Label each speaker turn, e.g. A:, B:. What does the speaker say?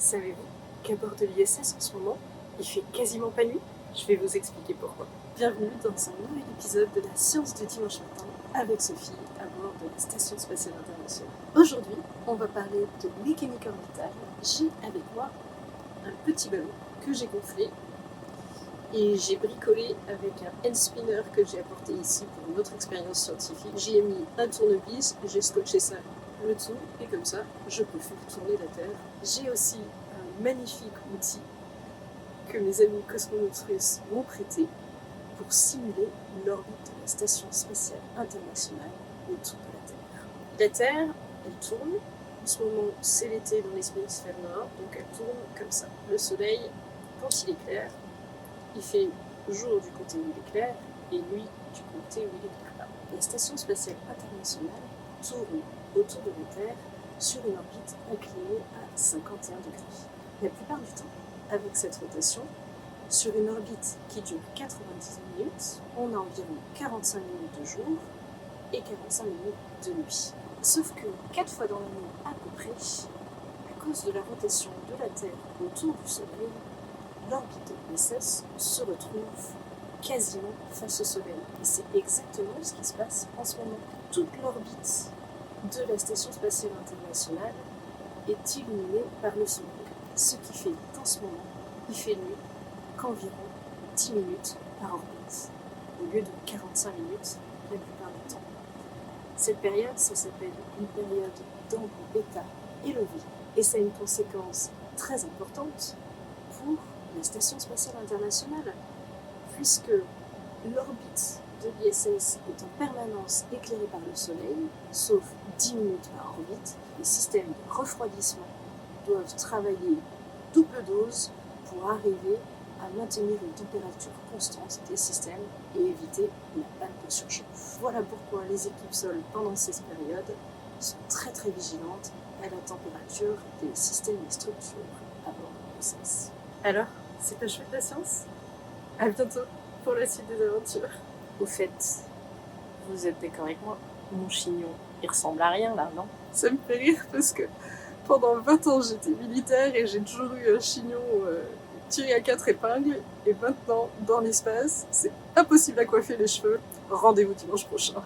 A: Savez-vous qu'à bord de l'ISS en ce moment, il fait quasiment pas nuit? Je vais vous expliquer pourquoi. Bienvenue dans un nouvel épisode de la science de dimanche matin avec Sophie à bord de la Station Spatiale Internationale. Aujourd'hui, on va parler de mécanique orbitale. J'ai avec moi un petit ballon que j'ai gonflé et j'ai bricolé avec un hand spinner que j'ai apporté ici pour une autre expérience scientifique. J'y ai mis un tournevis, j'ai scotché ça le tout et comme ça, je peux faire tourner la Terre. J'ai aussi un magnifique outil que mes amis cosmonautes russes m'ont prêté pour simuler l'orbite de la Station Spatiale Internationale autour de la Terre. La Terre, elle tourne. En ce moment, c'est l'été dans l'hémisphère nord, donc elle tourne comme ça. Le Soleil, quand il est clair, il fait jour du côté où il est clair et nuit du côté où il est clair. La Station Spatiale Internationale tourne autour de la Terre sur une orbite inclinée à 51 degrés. La plupart du temps, avec cette rotation, sur une orbite qui dure 90 minutes, on a environ 45 minutes de jour et 45 minutes de nuit. Sauf que 4 fois dans l'année à peu près, à cause de la rotation de la Terre autour du Soleil, l'orbite de l'ISS se retrouve quasiment face au Soleil. Et c'est exactement ce qui se passe en ce moment. Toute l'orbite de la Station Spatiale Internationale est illuminée par le Soleil. Ce qui fait qu'en ce moment, il fait nuit qu'environ 10 minutes par orbite, au lieu de 45 minutes la plupart du temps. Cette période, ça s'appelle une période d'angle bêta élevé, et ça a une conséquence très importante pour la Station Spatiale Internationale, puisque l'orbite de l'ISS est en permanence éclairée par le Soleil, sauf 10 minutes par orbite. Les systèmes de refroidissement doivent travailler double dose pour arriver à maintenir une température constante des systèmes et éviter la panne de surchauffe. Voilà pourquoi les équipes sol pendant ces périodes sont très vigilantes à la température des systèmes et structures à bord de l'ISS. Alors, c'est pas chouette la science? À bientôt pour la suite des aventures.
B: Au fait, vous êtes d'accord avec moi? Mon chignon, il ressemble à rien là, non?
A: Ça me fait rire parce que pendant 20 ans j'étais militaire et j'ai toujours eu un chignon tiré à 4 épingles. Et maintenant, dans l'espace, c'est impossible à coiffer les cheveux. Rendez-vous dimanche prochain.